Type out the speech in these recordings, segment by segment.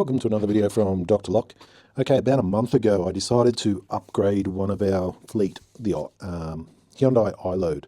Welcome to another video from Dr. Lock. Okay, about a month ago I decided to upgrade one of our fleet, the Hyundai iLoad.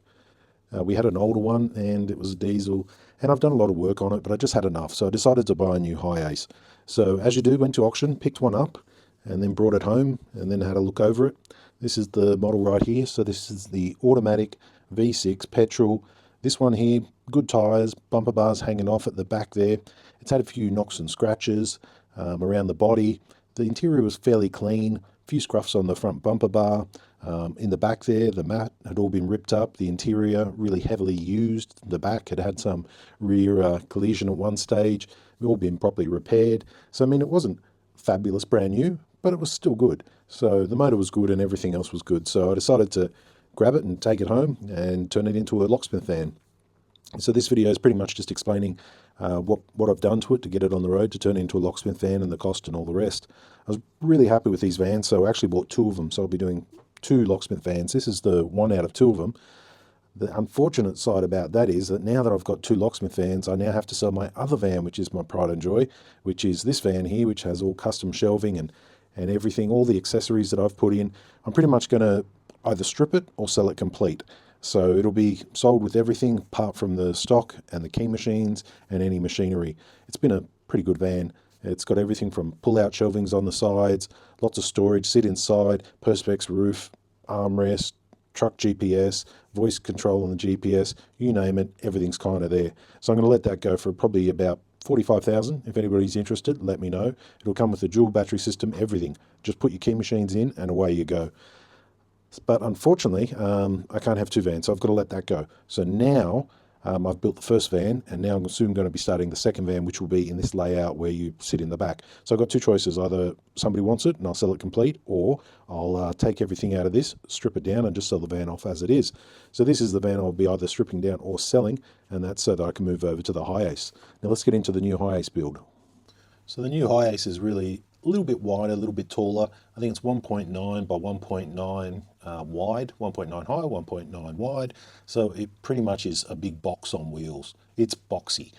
We had an older one and it was a diesel, and I've done a lot of work on it, but I just had enough, so I decided to buy a new Hiace. So as you do, went to auction, picked one up, and then brought it home and then had a look over it. This is the model right here. So this is the automatic V6 petrol. This one here, good tyres, bumper bars hanging off at the back there. It's had a few knocks and scratches around the body. The interior was fairly clean, a few scruffs on the front bumper bar. In the back there, the mat had all been ripped up. The interior really heavily used. The back had had some rear collision at one stage. It all been properly repaired. So I mean, it wasn't fabulous brand new, but it was still good. So the motor was good and everything else was good. So I decided to grab it and take it home and turn it into a locksmith van. So this video is pretty much just explaining what I've done to it to get it on the road to turn it into a locksmith van and the cost and all the rest. I was really happy with these vans, so I actually bought two of them. So I'll be doing two locksmith vans. This is the one out of two of them. The unfortunate side about that is that now that I've got two locksmith vans, I now have to sell my other van, which is my pride and joy, which is this van here, which has all custom shelving and everything, all the accessories that I've put in. I'm pretty much going to either strip it or sell it complete. So it'll be sold with everything apart from the stock and the key machines and any machinery. It's been a pretty good van. It's got everything from pull-out shelvings on the sides, lots of storage, sit inside, Perspex roof, armrest, truck GPS, voice control on the GPS, you name it, everything's kind of there. So I'm going to let that go for probably about 45,000. If anybody's interested, let me know. It'll come with a dual battery system, everything. Just put your key machines in and away you go. But unfortunately, I can't have two vans, so I've got to let that go. So now I've built the first van, and now I'm soon going to be starting the second van, which will be in this layout where you sit in the back. So I've got two choices. Either somebody wants it and I'll sell it complete, or I'll take everything out of this, strip it down and just sell the van off as it is. So this is the van I'll be either stripping down or selling, and that's so that I can move over to the Hiace. Now let's get into the new Hiace build. So the new Hiace is really a little bit wider, a little bit taller. I think it's 1.9 by 1.9 wide, 1.9 high, 1.9 wide. So it pretty much is a big box on wheels. It's boxy,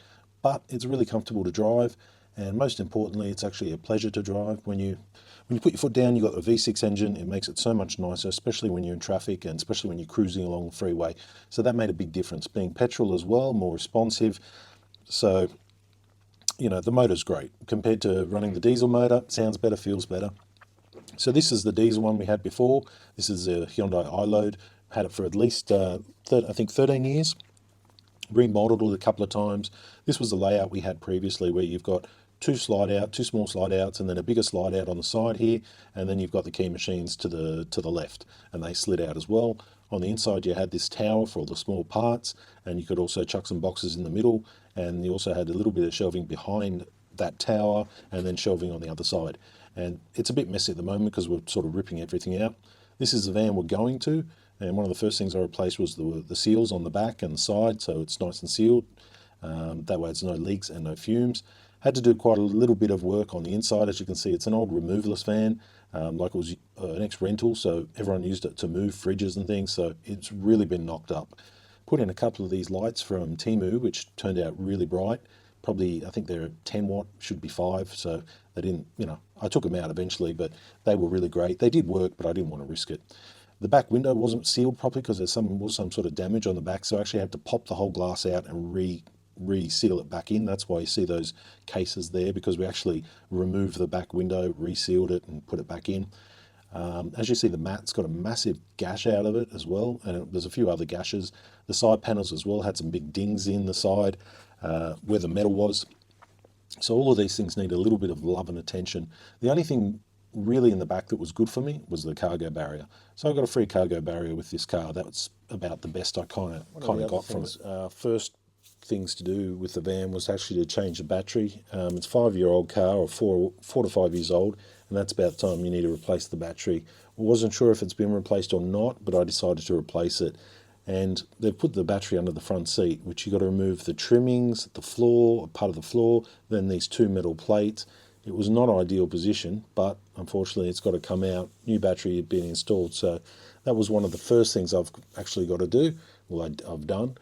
but it's really comfortable to drive. And most importantly, it's actually a pleasure to drive. When you put your foot down, you've got the V6 engine. It makes it so much nicer, especially when you're in traffic and especially when you're cruising along the freeway. So that made a big difference. Being petrol as well, more responsive. So you know, the motor's great compared to running the diesel motor. Sounds better, feels better. So this is the diesel one we had before. This is a Hyundai iLoad. Had it for at least I think 13 years. Remodeled it a couple of times. This was the layout we had previously, where you've got two small slide outs, and then a bigger slide out on the side here, and then you've got the key machines to the left, and they slid out as well. On the inside you had this tower for all the small parts, and you could also chuck some boxes in the middle, and you also had a little bit of shelving behind that tower and then shelving on the other side. And it's a bit messy at the moment because we're sort of ripping everything out. This is the van we're going to, and one of the first things I replaced was the seals on the back and the side, so it's nice and sealed. That way it's no leaks and no fumes. Had to do quite a little bit of work on the inside. As you can see, it's an old removalist van, like it was an ex-rental, so everyone used it to move fridges and things, so it's really been knocked up. Put in a couple of these lights from Temu, which turned out really bright. Probably, I think they're 10 watt, should be 5, so they didn't, you know, I took them out eventually, but they were really great. They did work, but I didn't want to risk it. The back window wasn't sealed properly because there was some sort of damage on the back, so I actually had to pop the whole glass out and re-seal it back in. That's why you see those cases there, because we actually removed the back window, resealed it and put it back in. As you see, the mat's got a massive gash out of it as well, and there's a few other gashes. The side panels as well had some big dings in the side where the metal was. So all of these things need a little bit of love and attention. The only thing really in the back that was good for me was the cargo barrier. So I got a free cargo barrier with this car. That was about the best I kind of got from it. First things to do with the van was actually to change the battery. It's a 5-year-old car, or 4 to 5 years old, and that's about the time you need to replace the battery. I wasn't sure if it's been replaced or not, but I decided to replace it. And they've put the battery under the front seat, which you've got to remove the trimmings, the floor, part of the floor, then these two metal plates. It was not an ideal position, but unfortunately it's got to come out. New battery had been installed, so that was one of the first things I've actually got to do. Well, I've done.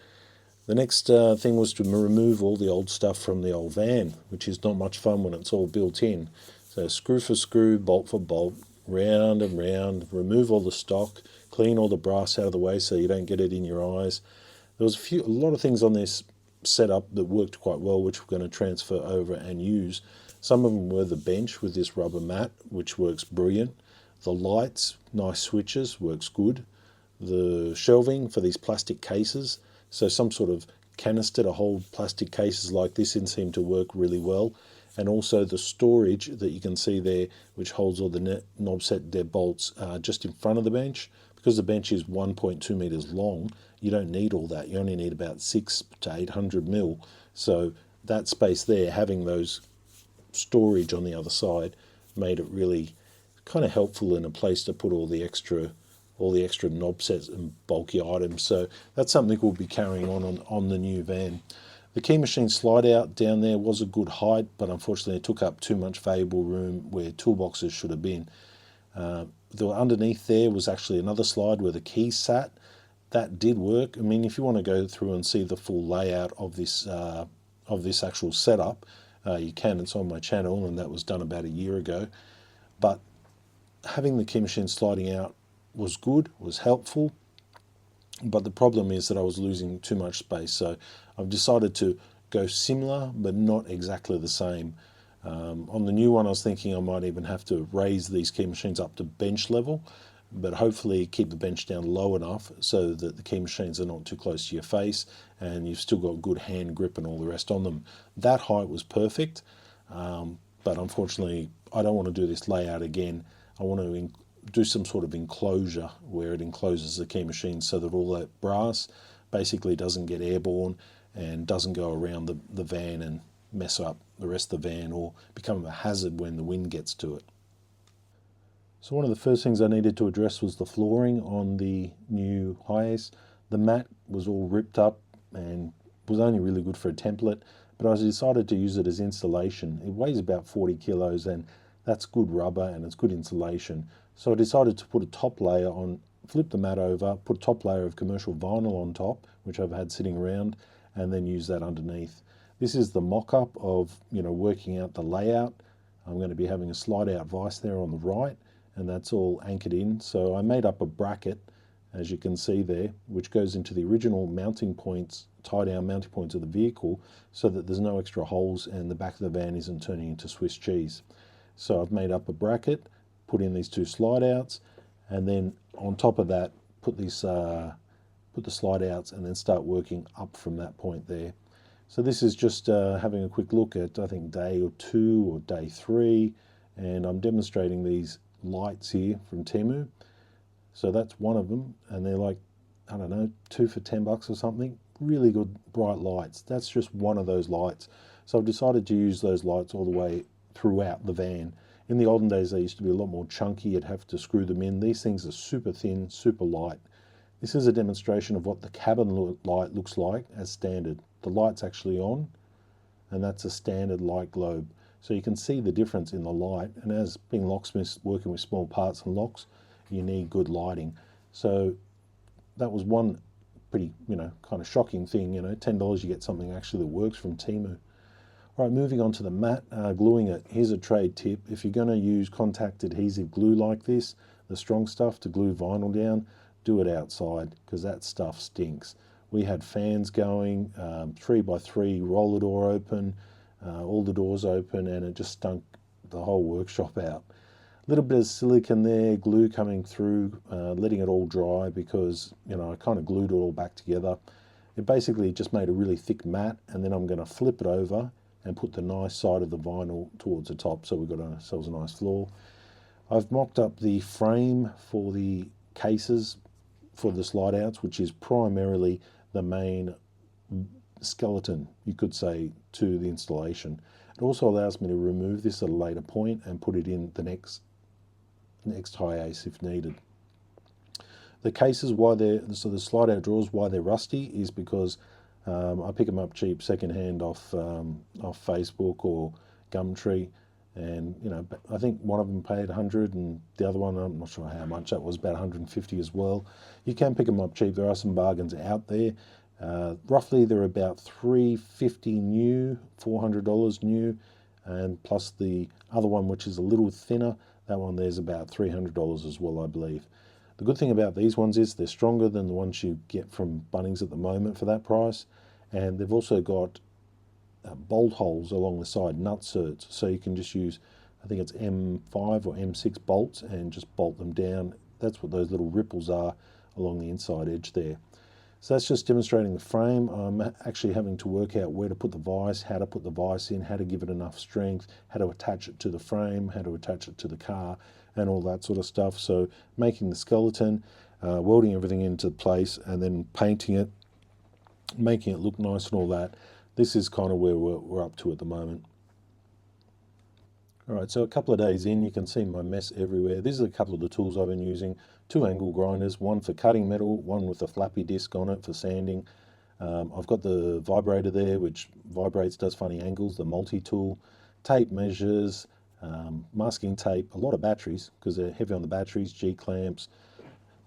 The next thing was to remove all the old stuff from the old van, which is not much fun when it's all built in. So screw for screw, bolt for bolt, round and round, remove all the stock, clean all the brass out of the way so you don't get it in your eyes. There was a lot of things on this setup that worked quite well, which we're going to transfer over and use. Some of them were the bench with this rubber mat, which works brilliant. The lights, nice switches, works good. The shelving for these plastic cases, so some sort of canister to hold plastic cases like this in seemed to work really well. And also the storage that you can see there, which holds all the knob set dead bolts just in front of the bench. Because the bench is 1.2 meters long, you don't need all that. You only need about 6 to 800 mil. So that space there, having those storage on the other side, made it really kind of helpful in a place to put all the extra knob sets and bulky items. So that's something we'll be carrying on the new van. The key machine slide out down there was a good height, but unfortunately it took up too much valuable room where toolboxes should have been. Underneath there was actually another slide where the keys sat. That did work. I mean, if you want to go through and see the full layout of this actual setup, you can. It's on my channel, and that was done about a year ago. But having the key machine sliding out was good, was helpful. But the problem is that I was losing too much space. So I've decided to go similar, but not exactly the same. On the new one, I was thinking I might even have to raise these key machines up to bench level, but hopefully keep the bench down low enough so that the key machines are not too close to your face and you've still got good hand grip and all the rest on them. That height was perfect, but unfortunately I don't want to do this layout again. I want to do some sort of enclosure where it encloses the key machine so that all that brass basically doesn't get airborne and doesn't go around the van and mess up the rest of the van or become a hazard when the wind gets to it. So one of the first things I needed to address was the flooring on the new Hiace. The mat was all ripped up and was only really good for a template, but I decided to use it as insulation. It weighs about 40 kilos and that's good rubber and it's good insulation. So I decided to put a top layer on, flip the mat over, put a top layer of commercial vinyl on top, which I've had sitting around, and then use that underneath. This is the mock-up of, working out the layout. I'm going to be having a slide-out vise there on the right, and that's all anchored in. So I made up a bracket, as you can see there, which goes into the original mounting points, tie-down mounting points of the vehicle, so that there's no extra holes and the back of the van isn't turning into Swiss cheese. So I've made up a bracket, put in these two slide-outs, and then on top of that, put the slide-outs and then start working up from that point there. So this is just having a quick look at, I think, day or 2 or day 3, and I'm demonstrating these lights here from Temu. So that's one of them, and they're like, I don't know, 2 for $10 or something. Really good bright lights. That's just one of those lights. So I've decided to use those lights all the way throughout the van. In the olden days, they used to be a lot more chunky. You'd have to screw them in. These things are super thin, super light. This is a demonstration of what the cabin light looks like as standard. The light's actually on, and that's a standard light globe. So you can see the difference in the light, and as being locksmiths working with small parts and locks, you need good lighting. So that was one pretty, kind of shocking thing. $10 you get something actually that works from Temu. All right, moving on to the mat, gluing it. Here's a trade tip. If you're going to use contact adhesive glue like this, the strong stuff to glue vinyl down, do it outside because that stuff stinks. We had fans going, 3x3 roller door open, all the doors open, and it just stunk the whole workshop out. A little bit of silicone there, glue coming through, letting it all dry because, I kind of glued it all back together. It basically just made a really thick mat, and then I'm going to flip it over and put the nice side of the vinyl towards the top so we've got ourselves a nice floor. I've mocked up the frame for the cases for the slide outs, which is primarily the main skeleton, you could say, to the installation. It also allows me to remove this at a later point and put it in the next Hiace if needed. The cases, so the slide out drawers, why they're rusty is because I pick them up cheap secondhand off Facebook or Gumtree, and I think one of them paid 100 and the other one, I'm not sure how much, that was about 150 as well. You can pick them up cheap. There are some bargains out there. Roughly they're about $350 new, $400 new, and plus the other one, which is a little thinner, that one there's about $300 as well, I believe. The good thing about these ones is they're stronger than the ones you get from Bunnings at the moment for that price, and they've also got bolt holes along the side, nut certs, so you can just use, I think it's M5 or M6 bolts, and just bolt them down. That's what those little ripples are along the inside edge there. So that's just demonstrating the frame. I'm actually having to work out where to put the vise, how to put the vise in, how to give it enough strength, how to attach it to the frame, how to attach it to the car, and all that sort of stuff. So making the skeleton, welding everything into place, and then painting it, making it look nice and all that. This is kind of where we're up to at the moment. All right, so a couple of days in, you can see my mess everywhere. These are a couple of the tools I've been using. 2 angle grinders, one for cutting metal, one with a flappy disc on it for sanding. I've got the vibrator there, which vibrates, does funny angles, the multi-tool, tape measures, masking tape, a lot of batteries, because they're heavy on the batteries, G-clamps,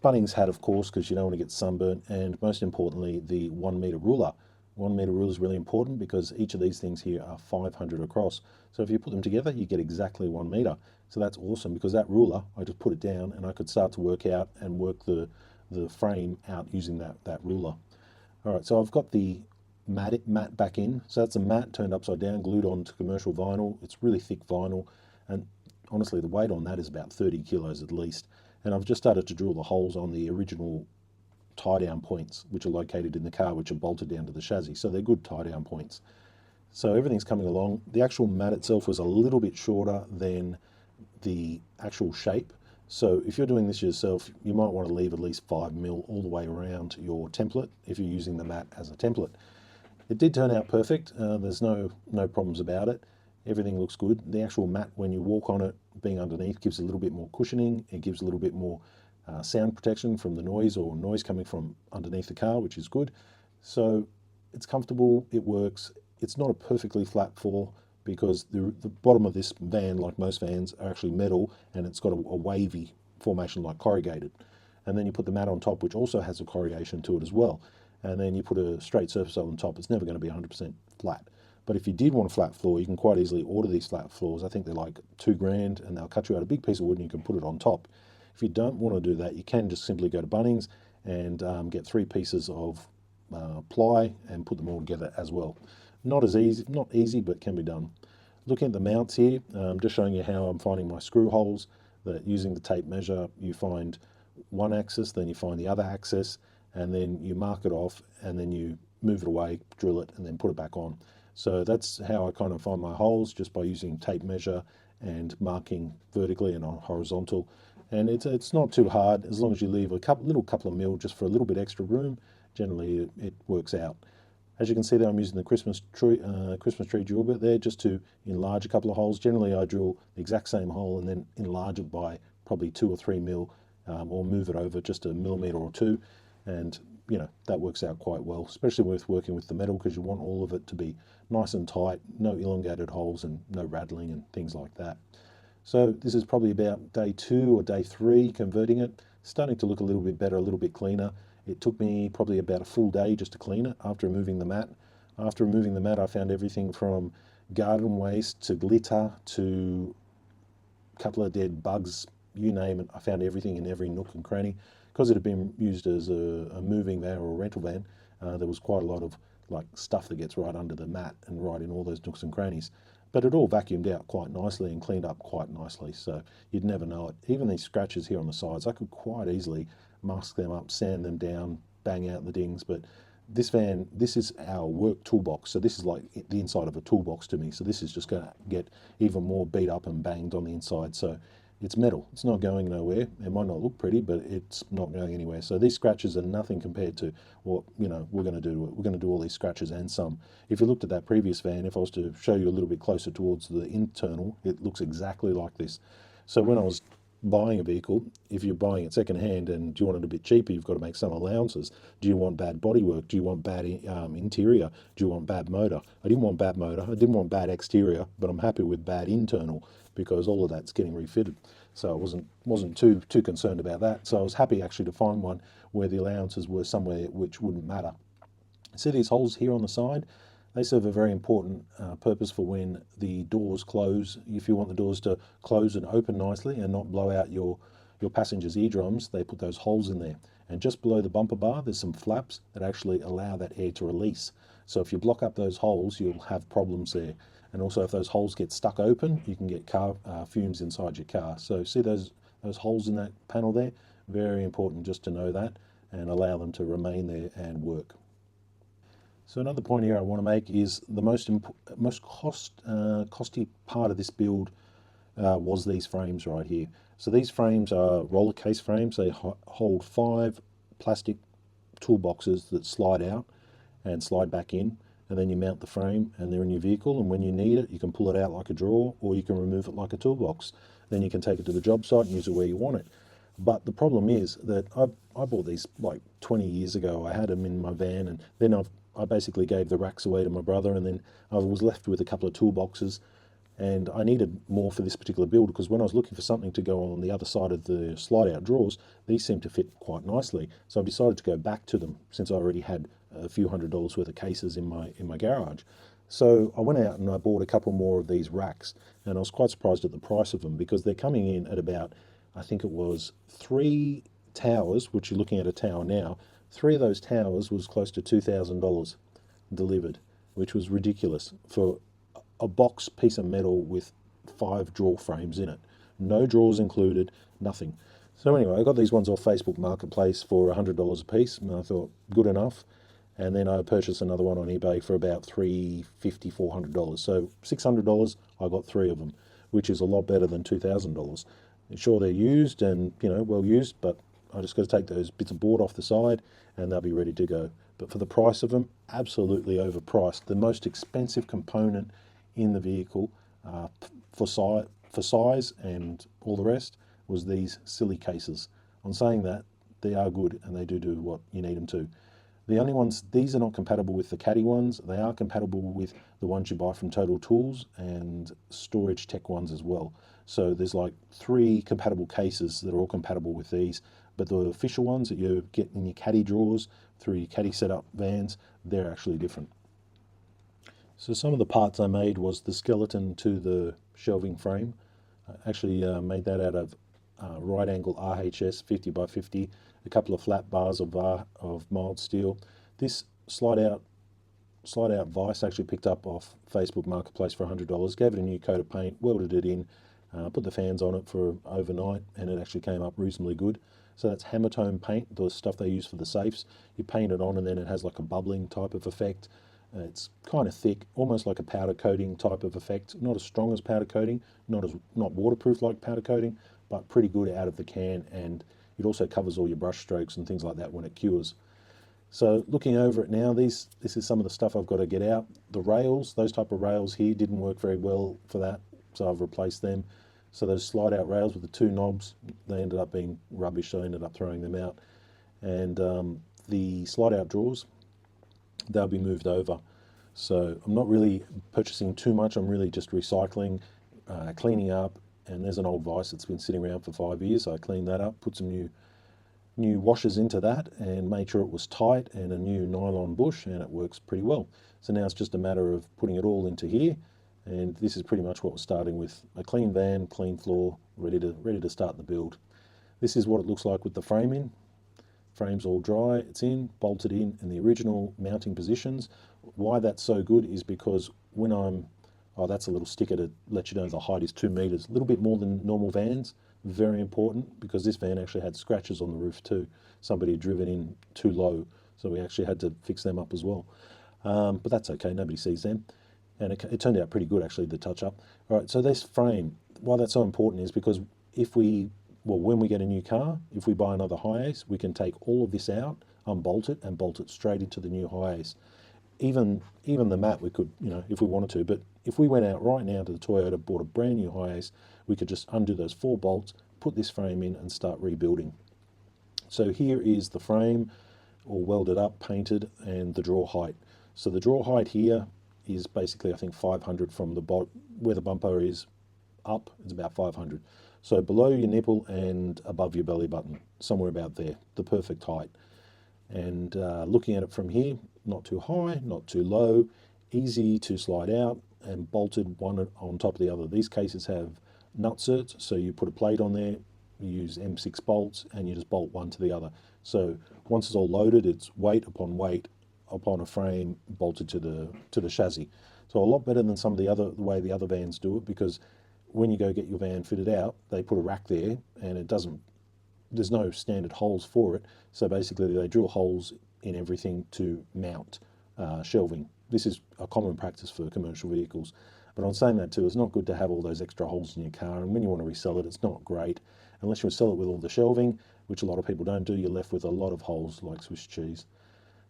Bunnings hat, of course, because you don't want to get sunburnt, and most importantly, the 1 meter ruler. 1 meter ruler is really important because each of these things here are 500 across. So if you put them together, you get exactly 1 meter. So that's awesome, because that ruler, I just put it down and I could start to work out and work the frame out using that ruler. All right, so I've got the mat back in. So that's a mat turned upside down, glued onto commercial vinyl. It's really thick vinyl, and honestly, the weight on that is about 30 kilos at least. And I've just started to drill the holes on the original tie-down points, which are located in the car, which are bolted down to the chassis. So they're good tie-down points. So everything's coming along. The actual mat itself was a little bit shorter than the actual shape. So if you're doing this yourself, you might want to leave at least 5 mil all the way around your template if you're using the mat as a template. It did turn out perfect. There's no problems about it. Everything looks good. The actual mat, when you walk on it, being underneath, gives a little bit more cushioning. It gives a little bit more sound protection from the noise or noise coming from underneath the car, which is good. So it's comfortable, it works. It's not a perfectly flat floor because the bottom of this van, like most vans, are actually metal, and it's got a wavy formation like corrugated. And then you put the mat on top, which also has a corrugation to it as well. And then you put a straight surface on top. It's never going to be 100% flat. But if you did want a flat floor, you can quite easily order these flat floors. I think they're like $2,000, and they'll cut you out a big piece of wood and you can put it on top. If you don't want to do that, you can just simply go to Bunnings and get 3 pieces of ply and put them all together as well. Not easy, but can be done. Looking at the mounts here, just showing you how I'm finding my screw holes. That using the tape measure, you find one axis, then you find the other axis, and then you mark it off, and then you move it away, drill it, and then put it back on. So that's how I kind of find my holes, just by using tape measure and marking vertically and on horizontal. And it's not too hard, as long as you leave a little couple of mil just for a little bit extra room. Generally, it works out. As you can see there, I'm using the Christmas tree drill bit there just to enlarge a couple of holes. Generally, I drill the exact same hole and then enlarge it by probably 2 or 3 mil, or move it over just a millimeter or 2. And you know, that works out quite well, especially with working with the metal, because you want all of it to be nice and tight, no elongated holes and no rattling and things like that. So this is probably about day 2 or day 3 converting it. Starting to look a little bit better, a little bit cleaner. It took me probably about a full day just to clean it after removing the mat. After removing the mat, I found everything from garden waste to glitter to a couple of dead bugs, you name it. I found everything in every nook and cranny. Because it had been used as a moving van or a rental van, there was quite a lot of like stuff that gets right under the mat and right in all those nooks and crannies. But it all vacuumed out quite nicely and cleaned up quite nicely, so you'd never know it. Even these scratches here on the sides, I could quite easily mask them up, sand them down, bang out the dings. But this van, this is our work toolbox, so this is like the inside of a toolbox to me. So this is just going to get even more beat up and banged on the inside. So it's metal, it's not going nowhere. It might not look pretty, but it's not going anywhere. So these scratches are nothing compared to what, you know, we're going to do. We're going to do all these scratches and some. If you looked at that previous van, if I was to show you a little bit closer towards the internal, it looks exactly like this. So when I was buying a vehicle, if you're buying it second hand and you want it a bit cheaper, you've got to make some allowances. Do you want bad bodywork? Do you want bad interior? Do you want bad motor? I didn't want bad motor. I didn't want bad exterior, but I'm happy with bad internal, because all of that's getting refitted. So I wasn't too concerned about that. So I was happy actually to find one where the allowances were somewhere which wouldn't matter. See these holes here on the side? They serve a very important purpose for when the doors close. If you want the doors to close and open nicely and not blow out your passengers' eardrums, they put those holes in there. And just below the bumper bar, there's some flaps that actually allow that air to release. So if you block up those holes, you'll have problems there. And also if those holes get stuck open, you can get car fumes inside your car. So see those holes in that panel there? Very important just to know that and allow them to remain there and work. So another point here I want to make is the most costly part of this build was these frames right here. So these frames are roller case frames. They hold 5 plastic toolboxes that slide out and slide back in, and then you mount the frame and they're in your vehicle, and when you need it you can pull it out like a drawer or you can remove it like a toolbox. Then you can take it to the job site and use it where you want it. But the problem is that I bought these like 20 years ago. I had them in my van, and then I basically gave the racks away to my brother, and then I was left with a couple of toolboxes, and I needed more for this particular build because when I was looking for something to go on the other side of the slide out drawers, these seemed to fit quite nicely. So I decided to go back to them since I already had a few $100s worth of cases in my garage. So I went out and I bought a couple more of these racks, and I was quite surprised at the price of them because they're coming in at about, I think it was 3 towers, which you're looking at a tower now. 3 of those towers was close to $2,000 delivered, which was ridiculous for a box piece of metal with 5 drawer frames in it. No drawers included, nothing. So anyway, I got these ones off Facebook Marketplace for $100 a piece, and I thought, good enough. And then I purchased another one on eBay for about $350, $400. So $600, I got 3 of them, which is a lot better than $2,000. Sure, they're used and, well used, but I just got to take those bits of board off the side and they'll be ready to go. But for the price of them, absolutely overpriced. The most expensive component in the vehicle for size and all the rest was these silly cases. On saying that, they are good and they do what you need them to. The only ones, these are not compatible with the Caddy ones. They are compatible with the ones you buy from Total Tools and Storage Tech ones as well. So there's like 3 compatible cases that are all compatible with these, but the official ones that you get in your Caddy drawers through your Caddy setup vans, they're actually different. So some of the parts I made was the skeleton to the shelving frame. I actually made that out of right angle RHS 50 by 50, a couple of flat bars of mild steel. This slide out vise actually picked up off Facebook Marketplace for $100. Gave it a new coat of paint, welded it in, put the fans on it for overnight, and it actually came up reasonably good. So that's Hammertone paint, the stuff they use for the safes. You paint it on and then it has like a bubbling type of effect. It's kind of thick, almost like a powder coating type of effect. Not as strong as powder coating, not waterproof like powder coating, but pretty good out of the can, and it also covers all your brush strokes and things like that when it cures. So looking over it now, this is some of the stuff I've got to get out. The rails, those type of rails here didn't work very well for that, so I've replaced them. So those slide out rails with the 2 knobs, they ended up being rubbish, so I ended up throwing them out. And the slide out drawers, they'll be moved over. So I'm not really purchasing too much, I'm really just recycling, cleaning up, and there's an old vise that's been sitting around for 5 years. So I cleaned that up, put some new washers into that and made sure it was tight, and a new nylon bush, and it works pretty well. So now it's just a matter of putting it all into here, and this is pretty much what we're starting with: a clean van, clean floor, ready to start the build. This is what it looks like with the frame in. Frame's all dry, it's in, bolted in the original mounting positions. Why that's so good is because when that's a little sticker to let you know the height is 2 meters, a little bit more than normal vans. Very important, because this van actually had scratches on the roof too. Somebody had driven in too low, so we actually had to fix them up as well. But that's okay, nobody sees them. And it turned out pretty good actually, the touch up. All right, so this frame, why that's so important is because when we get a new car, if we buy another Hiace, we can take all of this out, unbolt it, and bolt it straight into the new Hiace. Even the mat we could, if we wanted to, but if we went out right now to the Toyota, bought a brand new Hiace, we could just undo those 4 bolts, put this frame in and start rebuilding. So here is the frame, all welded up, painted, and the drawer height. So the drawer height here is basically, I think, 500 from where the bumper is up, it's about 500. So below your nipple and above your belly button, somewhere about there, the perfect height. And looking at it from here, not too high, not too low, easy to slide out and bolted one on top of the other. These cases have nutserts, so you put a plate on there, you use M6 bolts, and you just bolt one to the other. So once it's all loaded, it's weight upon a frame bolted to the chassis. So a lot better than some of the way the other vans do it, because when you go get your van fitted out, they put a rack there, and there's no standard holes for it. So basically, they drill holes in everything to mount shelving. This is a common practice for commercial vehicles. But on saying that too, it's not good to have all those extra holes in your car, and when you want to resell it, it's not great. Unless you sell it with all the shelving, which a lot of people don't do, you're left with a lot of holes like Swiss cheese.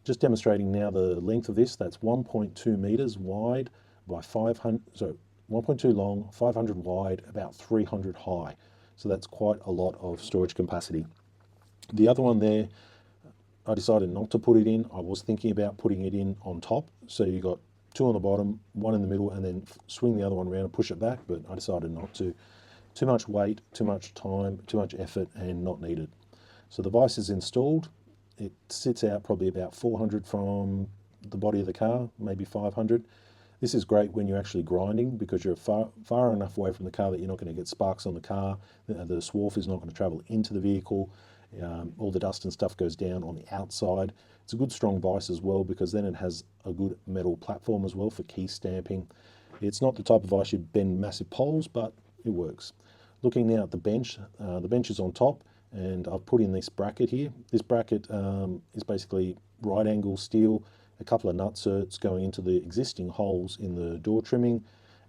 Just demonstrating now the length of this. That's 1.2 meters wide by 500, so 1.2 long, 500 wide, about 300 high. So that's quite a lot of storage capacity. The other one there, I decided not to put it in. I was thinking about putting it in on top. So you got two on the bottom, one in the middle, and then swing the other one around and push it back, but I decided not to. Too much weight, too much time, too much effort, and not needed. So the vise is installed. It sits out probably about 400 from the body of the car, maybe 500. This is great when you're actually grinding, because you're far enough away from the car that you're not going to get sparks on the car. The swarf is not going to travel into the vehicle. All the dust and stuff goes down on the outside. It's a good strong vise as well, because then it has a good metal platform as well for key stamping. It's not the type of vise you'd bend massive poles, but it works. Looking now at the bench is on top, and I've put in this bracket here. This bracket is basically right angle steel, a couple of nutserts going into the existing holes in the door trimming,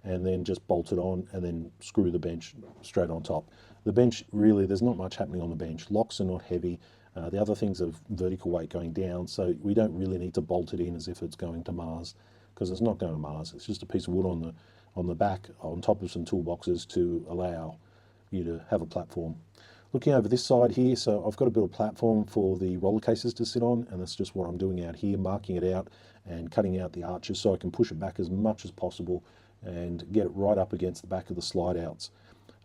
and then just bolt it on and then screw the bench straight on top. The bench, really, there's not much happening on the bench. Locks are not heavy. The other things are vertical weight going down, so we don't really need to bolt it in as if it's going to Mars, because it's not going to Mars. It's just a piece of wood on the back, on top of some toolboxes to allow you to have a platform. Looking over this side here, so I've got a bit of platform for the roller cases to sit on, and that's just what I'm doing out here, marking it out and cutting out the arches so I can push it back as much as possible and get it right up against the back of the slide outs.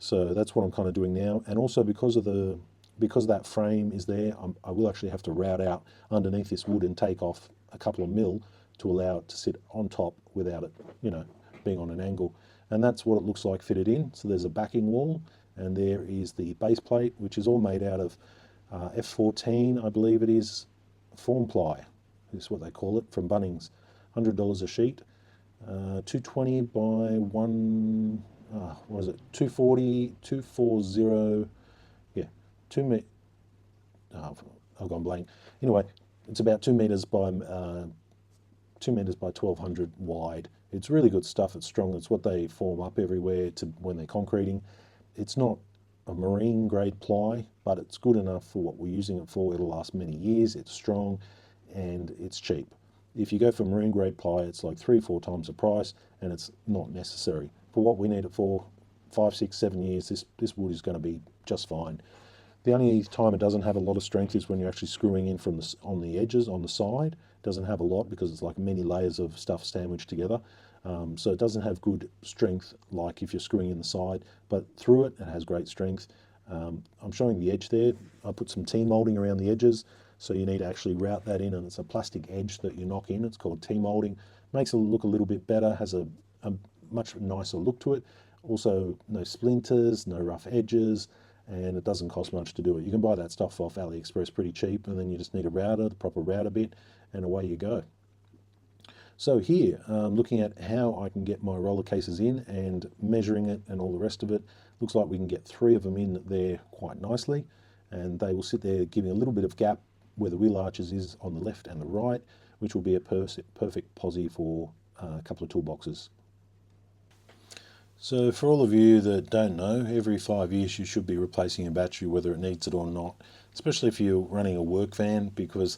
So that's what I'm kind of doing now. And also because that frame is there, I will actually have to route out underneath this wood and take off a couple of mil to allow it to sit on top without it, being on an angle. And that's what it looks like fitted in. So there's a backing wall, and there is the base plate, which is all made out of F14, I believe it is, form ply, is what they call it, from Bunnings. $100 a sheet, 220 by 1, what is it, 240, 240, yeah, 2 meters, I've gone blank. Anyway, it's about 2 meters by 2 meters by 1200 wide. It's really good stuff. It's strong. It's what they form up everywhere to when they're concreting. It's not a marine grade ply, but it's good enough for what we're using it for. It'll last many years. It's strong and it's cheap. If you go for marine grade ply, it's like 3 or 4 times the price, and it's not necessary. For what we need it for, 5, 6, 7 years, this wood is going to be just fine. The only time it doesn't have a lot of strength is when you're actually screwing in from on the edges, on the side. It doesn't have a lot because it's like many layers of stuff sandwiched together. So it doesn't have good strength like if you're screwing in the side, but through it, it has great strength. I'm showing the edge there. I put some T-molding around the edges, so you need to actually route that in, and it's a plastic edge that you knock in. It's called T-molding. Makes it look a little bit better, has a much nicer look to it. Also, no splinters, no rough edges, and it doesn't cost much to do it. You can buy that stuff off AliExpress pretty cheap, and then you just need a router, the proper router bit, and away you go. So here, looking at how I can get my roller cases in and measuring it and all the rest of it, looks like we can get 3 of them in there quite nicely, and they will sit there giving a little bit of gap where the wheel arches is on the left and the right, which will be a perfect posi for a couple of toolboxes. So for all of you that don't know, every 5 years you should be replacing a battery, whether it needs it or not, especially if you're running a work van, because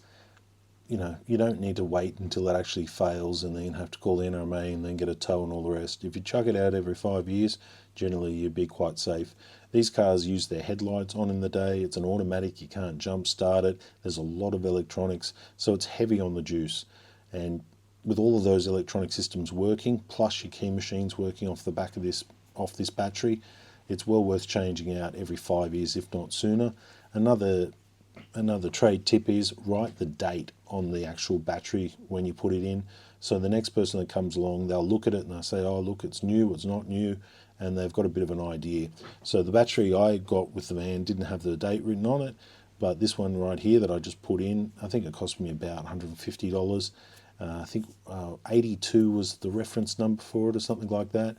you don't need to wait until it actually fails and then have to call the NRMA and then get a tow and all the rest. If you chuck it out every 5 years, generally you'd be quite safe. These cars use their headlights on in the day. It's an automatic, you can't jump start it. There's a lot of electronics, so it's heavy on the juice. And with all of those electronic systems working, plus your key machines working off the back of this battery, it's well worth changing out every 5 years, if not sooner. Another Another trade tip is write the date on the actual battery when you put it in. So the next person that comes along, they'll look at it and they'll say, oh, look, it's new, it's not new, and they've got a bit of an idea. So the battery I got with the van didn't have the date written on it, but this one right here that I just put in, I think it cost me about $150. I think 82 was the reference number for it or something like that.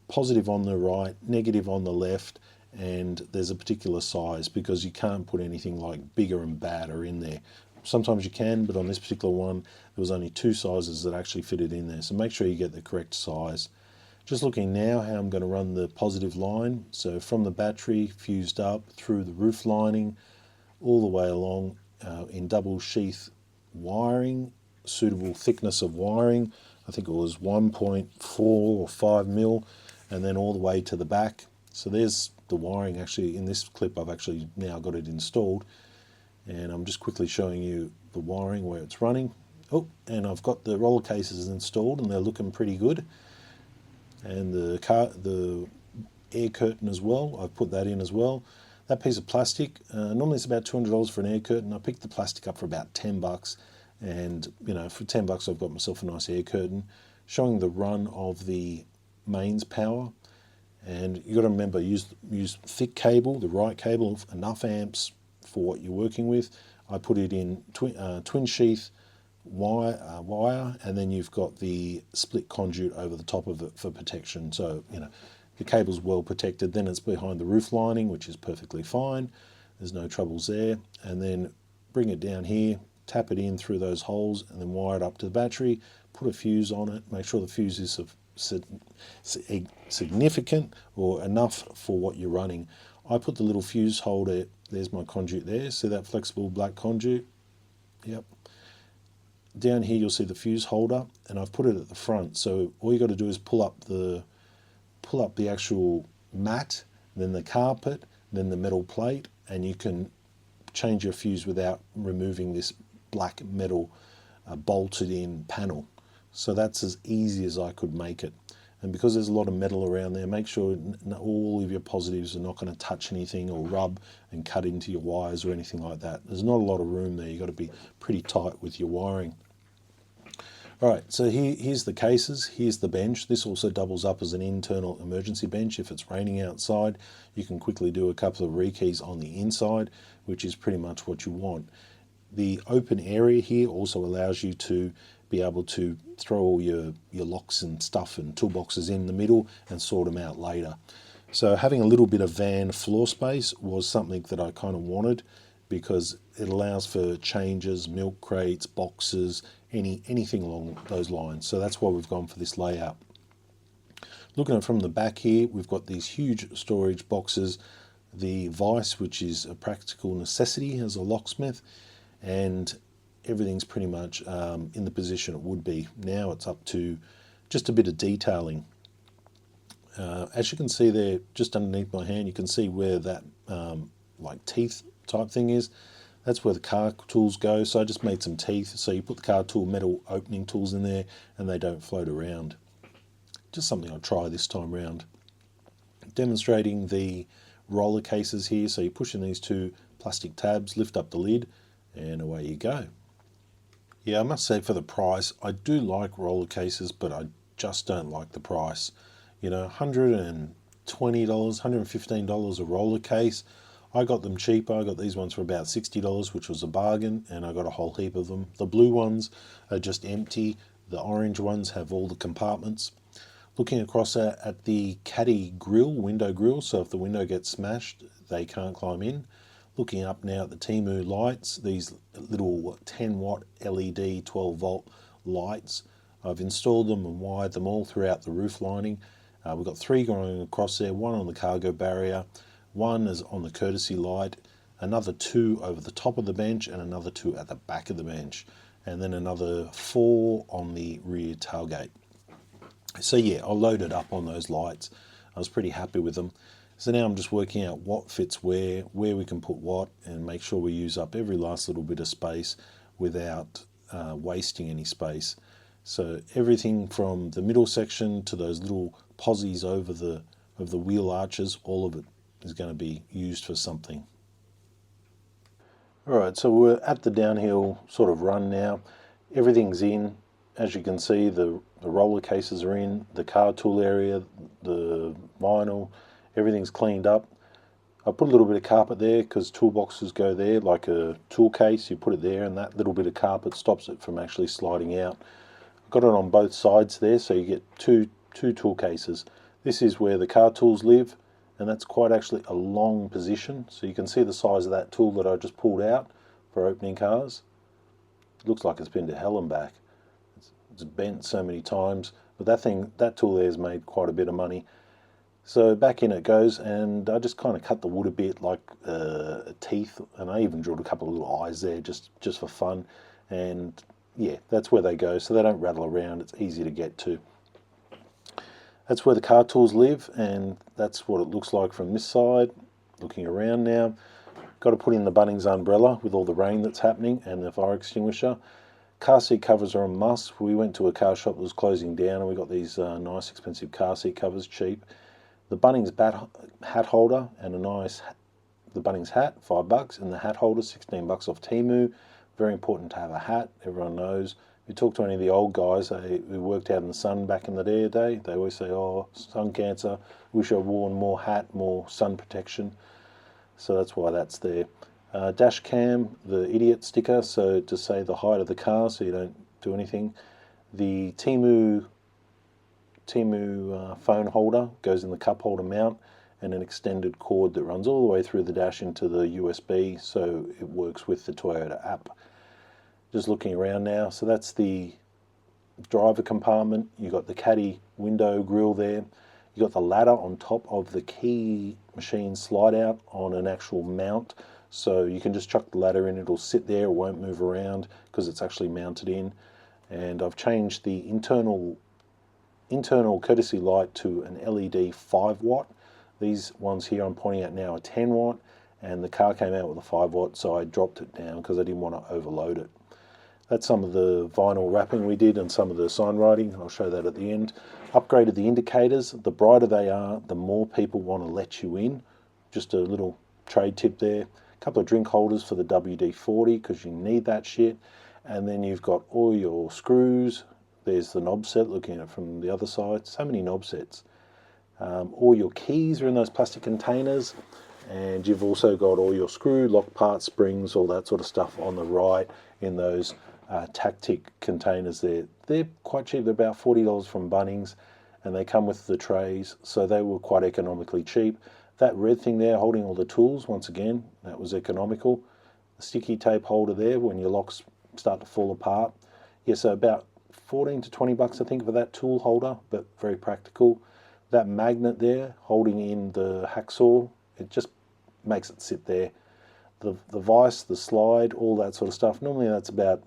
Positive on the right, negative on the left, and there's a particular size because you can't put anything like bigger and badder in there. Sometimes you can, but on this particular one there was only 2 sizes that actually fitted in there, so make sure you get the correct size. Just looking now how I'm going to run the positive line, so from the battery fused up through the roof lining all the way along in double sheath wiring, suitable thickness of wiring, I think it was 1.4 or 5 mil, and then all the way to the back. So there's the wiring. Actually in this clip I've actually now got it installed, and I'm just quickly showing you the wiring where it's running. Oh, and I've got the roller cases installed and they're looking pretty good, and the air curtain as well, I've put that in as well. That piece of plastic, normally it's about $200 for an air curtain. I picked the plastic up for about 10 bucks, and you know, for 10 bucks I've got myself a nice air curtain, showing the run of the mains power. And you got to remember, use thick cable, the right cable, enough amps for what you're working with. I put it in twin sheath wire, and then you've got the split conduit over the top of it for protection. So you know the cable's well protected. Then it's behind the roof lining, which is perfectly fine. There's no troubles there. And then bring it down here, tap it in through those holes, and then wire it up to the battery. Put a fuse on it. Make sure the fuse is significant or enough for what you're running. I put the little fuse holder, there's my conduit there, see that flexible black conduit? Yep. Down here you'll see the fuse holder, and I've put it at the front, so all you got to do is pull up the actual mat, then the carpet, then the metal plate, and you can change your fuse without removing this black metal bolted in panel. So that's as easy as I could make it. And because there's a lot of metal around there, make sure all of your positives are not going to touch anything or rub and cut into your wires or anything like that. There's not a lot of room there. You've got to be pretty tight with your wiring. Alright, so here's the cases, here's the bench. This also doubles up as an internal emergency bench. If it's raining outside, you can quickly do a couple of rekey's on the inside, which is pretty much what you want. The open area here also allows you to be able to throw all your locks and stuff and toolboxes in the middle and sort them out later. So having a little bit of van floor space was something that I kind of wanted, because it allows for changes, milk crates, boxes, anything along those lines. So that's why we've gone for this layout. Looking at it from the back here, we've got these huge storage boxes, the vise, which is a practical necessity as a locksmith, and everything's pretty much in the position it would be. Now it's up to just a bit of detailing. As you can see there, just underneath my hand, you can see where that like teeth type thing is. That's where the car tools go. So I just made some teeth. So you put the car tool metal opening tools in there and they don't float around. Just something I'll try this time around. Demonstrating the roller cases here. So you push in these 2 plastic tabs, lift up the lid, and away you go. Yeah, I must say for the price, I do like roller cases, but I just don't like the price. You know, $120, $115 a roller case. I got them cheaper. I got these ones for about $60, which was a bargain, and I got a whole heap of them. The blue ones are just empty. The orange ones have all the compartments. Looking across at the caddy grill, window grill, so if the window gets smashed, they can't climb in. Looking up now at the Temu lights, these little 10 watt LED 12 volt lights. I've installed them and wired them all throughout the roof lining. We've got 3 going across there, 1 on the cargo barrier, 1 is on the courtesy light, another 2 over the top of the bench, and another 2 at the back of the bench, and then another 4 on the rear tailgate. So yeah, I loaded up on those lights. I was pretty happy with them. So now I'm just working out what fits where we can put what, and make sure we use up every last little bit of space without wasting any space. So everything from the middle section to those little posies over the wheel arches, all of it is going to be used for something. Alright, so we're at the downhill sort of run now. Everything's in. As you can see, the roller cases are in, the car tool area, the vinyl, everything's cleaned up. I put a little bit of carpet there because toolboxes go there, like a tool case, you put it there and that little bit of carpet stops it from actually sliding out. I've got it on both sides there, so you get two tool cases. This is where the car tools live, and that's quite actually a long position, so you can see the size of that tool that I just pulled out for opening cars. It looks like it's been to hell and back. It's bent so many times, but that tool there has made quite a bit of money. So back in it goes, and I just kind of cut the wood a bit like teeth, and I even drilled a couple of little eyes there just for fun. And yeah, that's where they go, so they don't rattle around. It's easy to get to. That's where the car tools live, and that's what it looks like from this side. Looking around now, got to put in the Bunnings umbrella with all the rain that's happening and the fire extinguisher. Car seat covers are a must. We went to a car shop that was closing down, and we got these nice expensive car seat covers cheap. The Bunnings hat holder and the Bunnings hat, $5, and the hat holder, $16 off Temu. Very important to have a hat, everyone knows. If you talk to any of the old guys who worked out in the sun back in the day, they always say, oh, sun cancer, wish I'd worn more hat, more sun protection. So that's why that's there. Dash cam, the idiot sticker, so to say the height of the car so you don't do anything. The Temu phone holder goes in the cup holder mount, and an extended cord that runs all the way through the dash into the USB, so it works with the Toyota app. Just looking around now, so that's the driver compartment. You got the caddy window grill there. You got the ladder on top of the key machine slide out on an actual mount, so you can just chuck the ladder in, it'll sit there, it won't move around because it's actually mounted in. And I've changed the internal courtesy light to an LED 5 watt. These ones here I'm pointing at now are 10 watt, and the car came out with a 5 watt, so I dropped it down because I didn't want to overload it. That's some of the vinyl wrapping we did and some of the sign writing. I'll show that at the end. Upgraded the indicators. The brighter they are, the more people want to let you in. Just a little trade tip there. A couple of drink holders for the WD-40 because you need that shit. And then you've got all your screws. There's the knob set, looking at it from the other side. So many knob sets. All your keys are in those plastic containers. And you've also got all your screw, lock parts, springs, all that sort of stuff on the right in those tactic containers there. They're quite cheap. They're about $40 from Bunnings, and they come with the trays, so they were quite economically cheap. That red thing there holding all the tools, once again, that was economical. The sticky tape holder there when your locks start to fall apart. Yeah, so about 14 to 20 bucks I think for that tool holder, but very practical. That magnet there holding in the hacksaw, it just makes it sit there. The vise, the slide, all that sort of stuff, normally that's about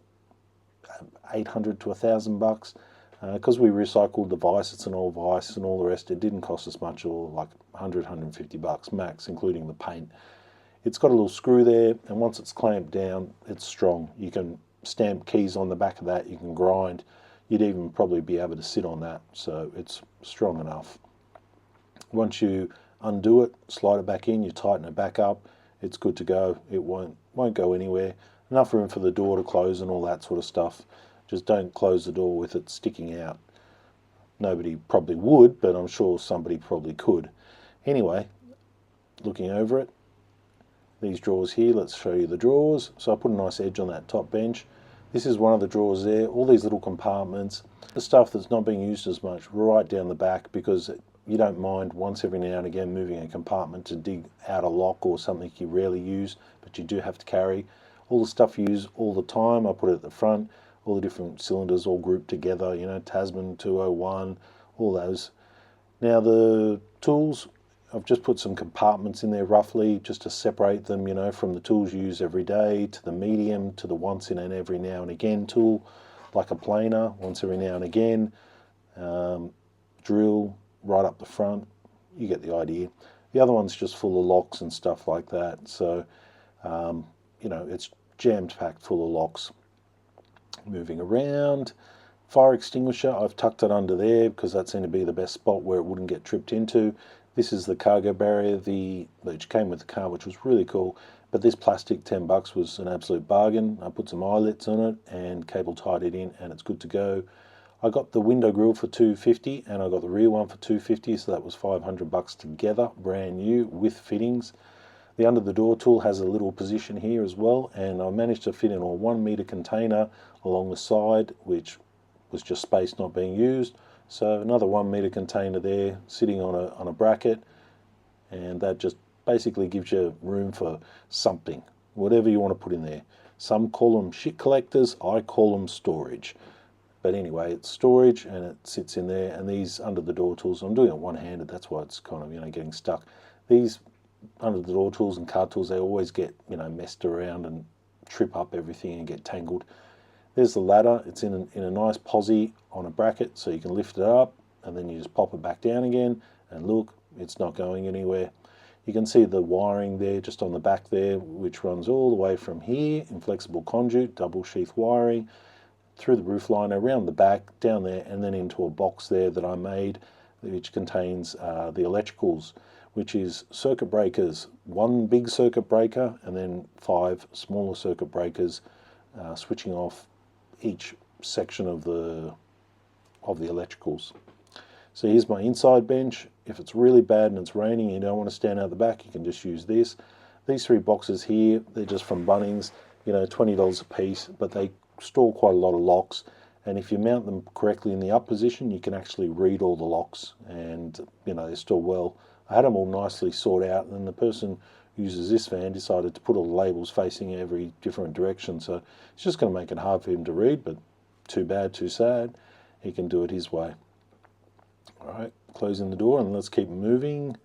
800 to 1,000 bucks. Because we recycled the vise, it's an old vise and all the rest, it didn't cost us much, or like 100, 150 bucks max, including the paint. It's got a little screw there, and once it's clamped down, it's strong. You can stamp keys on the back of that, you can grind. You'd even probably be able to sit on that, so it's strong enough. Once you undo it, slide it back in, you tighten it back up, it's good to go. It won't go anywhere. Enough room for the door to close and all that sort of stuff. Just don't close the door with it sticking out. Nobody probably would, but I'm sure somebody probably could. Anyway, looking over it, these drawers here, let's show you the drawers. So I put a nice edge on that top bench. This is one of the drawers there, all these little compartments, the stuff that's not being used as much right down the back, because you don't mind once every now and again moving a compartment to dig out a lock or something you rarely use, but you do have to carry. All the stuff you use all the time, I put it at the front, all the different cylinders all grouped together, you know, Tasman 201, all those. Now the tools, I've just put some compartments in there roughly just to separate them, you know, from the tools you use every day to the medium to the once in and every now and again tool, like a planer, once every now and again, drill right up the front, you get the idea. The other one's just full of locks and stuff like that, so you know, it's jammed packed full of locks. Moving around, fire extinguisher, I've tucked it under there because that seemed to be the best spot where it wouldn't get tripped into. This is the cargo barrier, which came with the car, which was really cool. But this plastic, $10 was an absolute bargain. I put some eyelets on it and cable tied it in, and it's good to go. I got the window grille for $250, and I got the rear one for $250, so that was $500 together, brand new with fittings. The under the door tool has a little position here as well, and I managed to fit in a 1 meter container along the side, which was just space not being used. So another 1 meter container there sitting on a bracket, and that just basically gives you room for something, whatever you want to put in there. Some call them shit collectors, I call them storage. But anyway, it's storage and it sits in there. And these under the door tools, I'm doing it one-handed, that's why it's kind of, getting stuck. These under the door tools and car tools, they always get, messed around and trip up everything and get tangled. There's the ladder. It's in a nice posi on a bracket, so you can lift it up and then you just pop it back down again, and look, it's not going anywhere. You can see the wiring there just on the back there, which runs all the way from here in flexible conduit, double sheath wiring, through the roof line, around the back, down there, and then into a box there that I made, which contains the electricals, which is circuit breakers, one big circuit breaker and then 5 smaller circuit breakers, switching off each section of the electricals. So here's my inside bench. If it's really bad and it's raining and you don't want to stand out the back, you can just use this. These 3 boxes here, they're just from Bunnings, $20 a piece, but they store quite a lot of locks, and if you mount them correctly in the up position, you can actually read all the locks, and they store well. I had them all nicely sorted out, and the person who uses this van decided to put all the labels facing every different direction, so it's just going to make it hard for him to read, but too bad, too sad. He can do it his way. Alright, closing the door, and let's keep moving.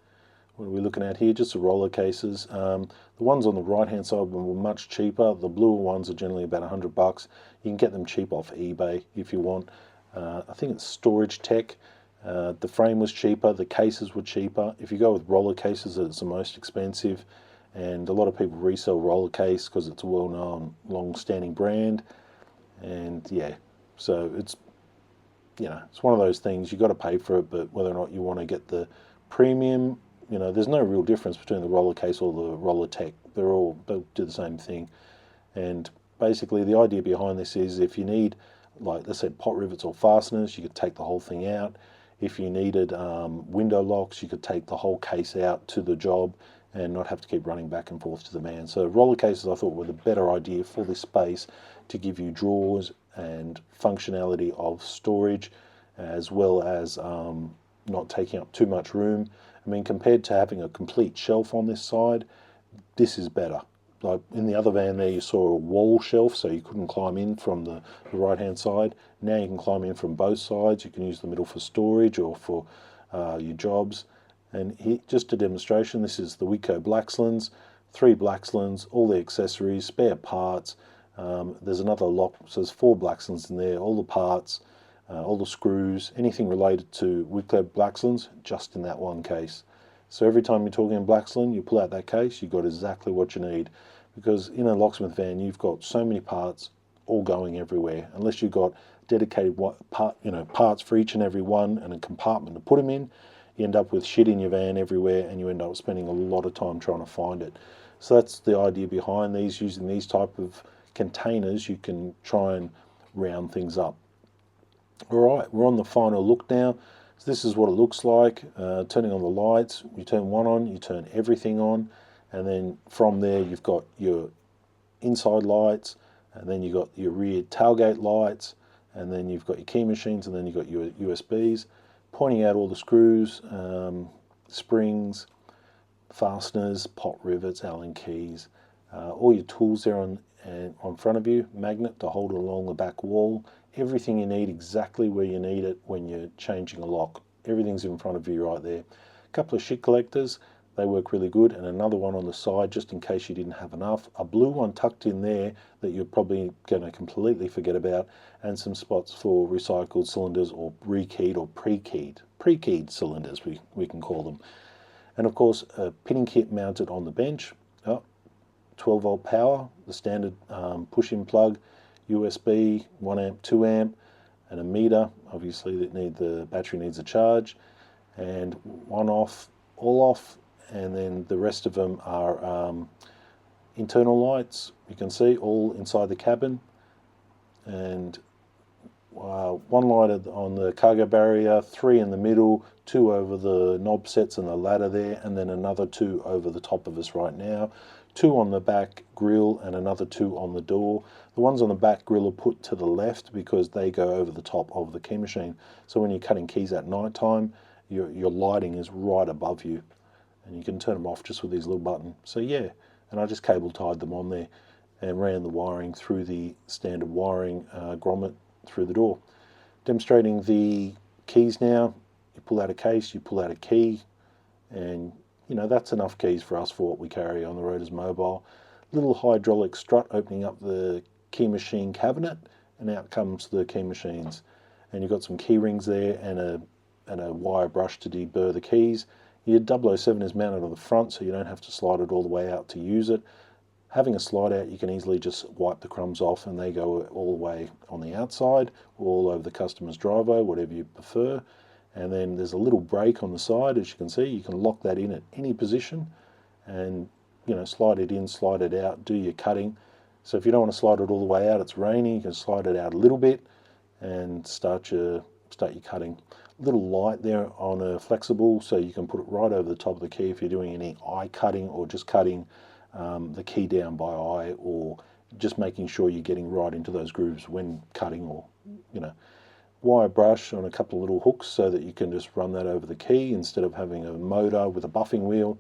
What are we looking at here? Just the roller cases. The ones on the right hand side were much cheaper. The bluer ones are generally about $100. You can get them cheap off eBay if you want. I think it's Storage Tech. The frame was cheaper, the cases were cheaper. If you go with roller cases, it's the most expensive, and a lot of people resell roller case because it's a well-known, long-standing brand. And yeah, so it's it's one of those things, you've got to pay for it, but whether or not you want to get the premium, there's no real difference between the roller case or the roller tech. They do the same thing. And basically the idea behind this is if you need, like let's say, pot rivets or fasteners, you could take the whole thing out. If you needed window locks, you could take the whole case out to the job and not have to keep running back and forth to the van. So roller cases I thought were the better idea for this space, to give you drawers and functionality of storage, as well as not taking up too much room. I mean, compared to having a complete shelf on this side, this is better. Like in the other van there, you saw a wall shelf, so you couldn't climb in from the right hand side. Now you can climb in from both sides. You can use the middle for storage or for your jobs. And here, just a demonstration, this is the COB LED, 3 LED, all the accessories, spare parts. There's another lock, so there's 4 LED in there, all the parts, all the screws, anything related to COB LED, just in that one case. So every time you're talking black sling, you pull out that case, you've got exactly what you need. Because in a locksmith van, you've got so many parts all going everywhere. Unless you've got dedicated parts for each and every one and a compartment to put them in, you end up with shit in your van everywhere, and you end up spending a lot of time trying to find it. So that's the idea behind these. Using these type of containers, you can try and round things up. All right, we're on the final look now. So this is what it looks like. Turning on the lights, you turn one on, you turn everything on, and then from there you've got your inside lights, and then you've got your rear tailgate lights, and then you've got your key machines, and then you've got your USBs, pointing out all the screws, springs, fasteners, pot rivets, Allen keys, all your tools there on front of you, magnet to hold it along the back wall, everything you need exactly where you need it when you're changing a lock. Everything's in front of you right there. A couple of shit collectors, they work really good, and another one on the side just in case you didn't have enough. A blue one tucked in there that you're probably going to completely forget about, and some spots for recycled cylinders or rekeyed or pre-keyed cylinders, we can call them. And of course a pinning kit mounted on the bench, 12 volt power, the standard push-in plug, USB, 1 amp, 2 amp, and a meter, obviously the battery needs a charge, and one off all off, and then the rest of them are internal lights. You can see all inside the cabin, and one light on the cargo barrier, 3 in the middle, 2 over the knob sets and the ladder there, and then another 2 over the top of us right now, 2 on the back grille and another 2 on the door. The ones on the back grille are put to the left because they go over the top of the key machine. So when you're cutting keys at night time, your lighting is right above you, and you can turn them off just with these little buttons. So yeah, and I just cable tied them on there and ran the wiring through the standard wiring grommet through the door. Demonstrating the keys now. You pull out a case, you pull out a key, and you know that's enough keys for us for what we carry on the road as mobile. Little hydraulic strut opening up the key machine cabinet, and out comes the key machines. And you've got some key rings there and a wire brush to deburr the keys. Your 007 is mounted on the front, so you don't have to slide it all the way out to use it. Having a slide out, you can easily just wipe the crumbs off, and they go all the way on the outside, all over the customer's driveway, whatever you prefer. And then there's a little brake on the side, as you can see. You can lock that in at any position, and you know, slide it in, slide it out, do your cutting. So if you don't want to slide it all the way out, it's raining, you can slide it out a little bit and start your cutting. Little light there on a flexible, so you can put it right over the top of the key if you're doing any eye cutting or just cutting the key down by eye, or just making sure you're getting right into those grooves when cutting, or you know, wire brush on a couple of little hooks so that you can just run that over the key instead of having a motor with a buffing wheel.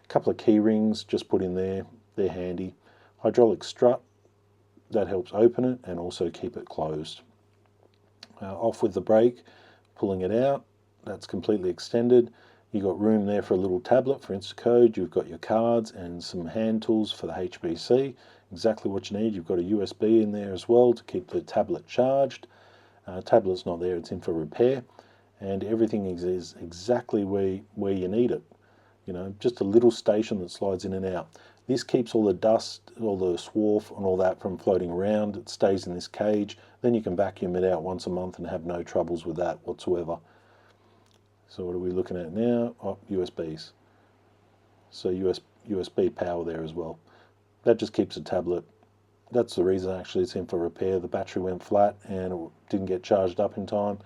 A couple of key rings just put in there, they're handy. Hydraulic strut, that helps open it and also keep it closed. Off with the brake, pulling it out, that's completely extended. You've got room there for a little tablet for Instacode. You've got your cards and some hand tools for the HBC. Exactly what you need. You've got a USB in there as well to keep the tablet charged. Tablet's not there, it's in for repair. And everything is exactly where you need it. You know, just a little station that slides in and out. This keeps all the dust, all the swarf and all that from floating around. It stays in this cage. Then you can vacuum it out once a month and have no troubles with that whatsoever. So what are we looking at now? Oh, USBs. So USB power there as well. That just keeps the tablet. That's the reason actually it's in for repair. The battery went flat and it didn't get charged up in time.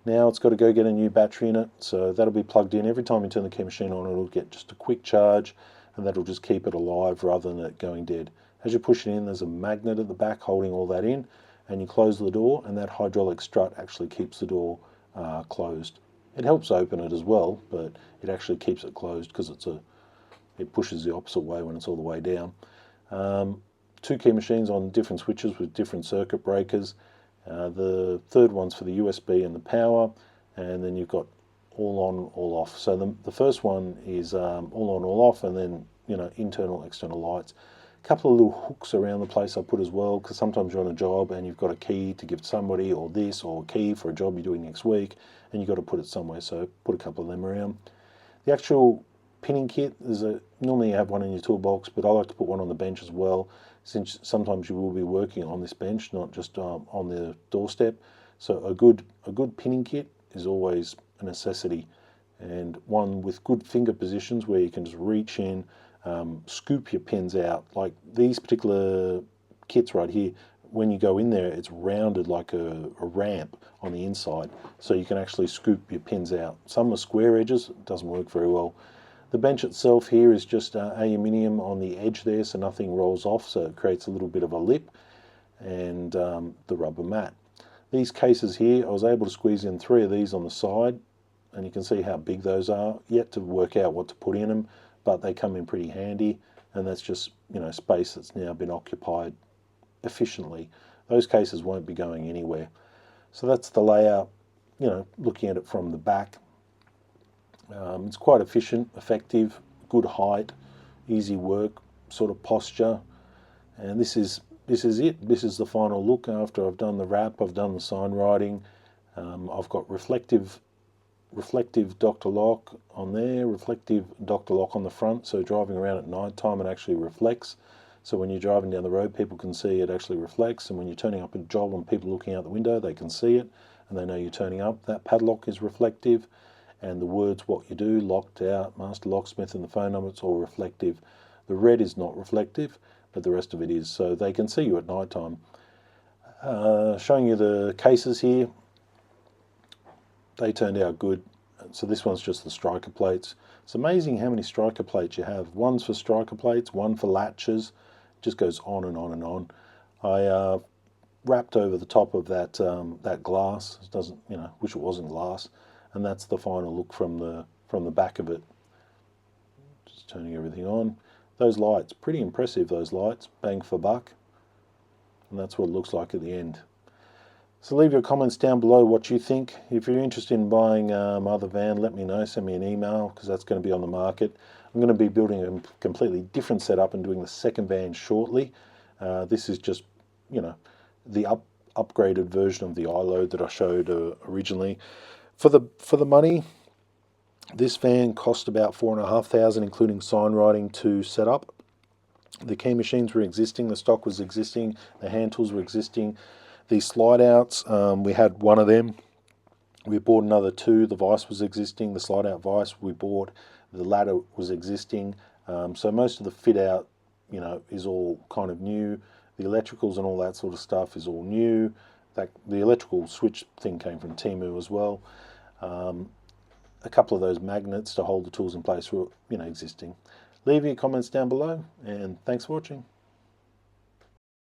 Now it's got to go get a new battery in it, so that'll be plugged in. Every time you turn the key machine on, it'll get just a quick charge, and that'll just keep it alive rather than it going dead. As you push it in, there's a magnet at the back holding all that in, and you close the door, and that hydraulic strut actually keeps the door closed. It helps open it as well, but it actually keeps it closed because it pushes the opposite way when it's all the way down. 2 key machines on different switches with different circuit breakers. The third one's for the USB and the power, and then you've got all on, all off. So the first one is all on, all off, and then you know, internal, external lights. A couple of little hooks around the place I put as well, because sometimes you're on a job and you've got a key to give to somebody, or this, or a key for a job you're doing next week, and you've got to put it somewhere, so put a couple of them around. The actual pinning kit, normally you have one in your toolbox, but I like to put one on the bench as well, since sometimes you will be working on this bench, not just on the doorstep. So a good pinning kit is always a necessity, and one with good finger positions where you can just reach in, scoop your pins out. Like these particular kits right here, when you go in there, it's rounded like a ramp on the inside, so you can actually scoop your pins out. Some are square edges, it doesn't work very well. The bench itself here is just aluminium on the edge there, so nothing rolls off, so it creates a little bit of a lip, and the rubber mat. These cases here, I was able to squeeze in 3 of these on the side, and you can see how big those are. Yet to work out what to put in them, but they come in pretty handy, and that's just, you know, space that's now been occupied efficiently. Those cases won't be going anywhere. So that's the layout, you know, looking at it from the back. It's quite efficient, effective, good height, easy work sort of posture, and this is it. This is the final look after I've done the wrap, I've done the sign writing. I've got reflective Dr. Lock on there, reflective Dr. Lock on the front, so driving around at night time it actually reflects. So when you're driving down the road, people can see it actually reflects, and when you're turning up a job and people looking out the window, they can see it and they know you're turning up. That padlock is reflective, and the words what you do, locked out, master locksmith, and the phone number, it's all reflective. The red is not reflective, but the rest of it is, so they can see you at night time. Showing you the cases here, they turned out good. So this one's just the striker plates. It's amazing how many striker plates you have. One's for striker plates, one for latches. It just goes on and on and on. I wrapped over the top of that that glass. It doesn't, you know, wish it wasn't glass. And that's the final look from the back of it. Just turning everything on. Those lights, pretty impressive. Those lights, bang for buck. And that's what it looks like at the end. So leave your comments down below what you think. If you're interested in buying other van, let me know. Send me an email, because that's going to be on the market. I'm going to be building a completely different setup and doing the second van shortly. This is just, you know, the upgraded version of the iLoad that I showed originally. For the money, this van cost about $4,500, including signwriting, to set up. The key machines were existing, the stock was existing, the hand tools were existing. The slide outs, we had one of them. We bought another two. The vise was existing, the slide out vise we bought. The ladder was existing. So most of the fit out, you know, is all kind of new. The electricals and all that sort of stuff is all new. The electrical switch thing came from Temu as well. A couple of those magnets to hold the tools in place were, you know, existing. Leave your comments down below, and thanks for watching.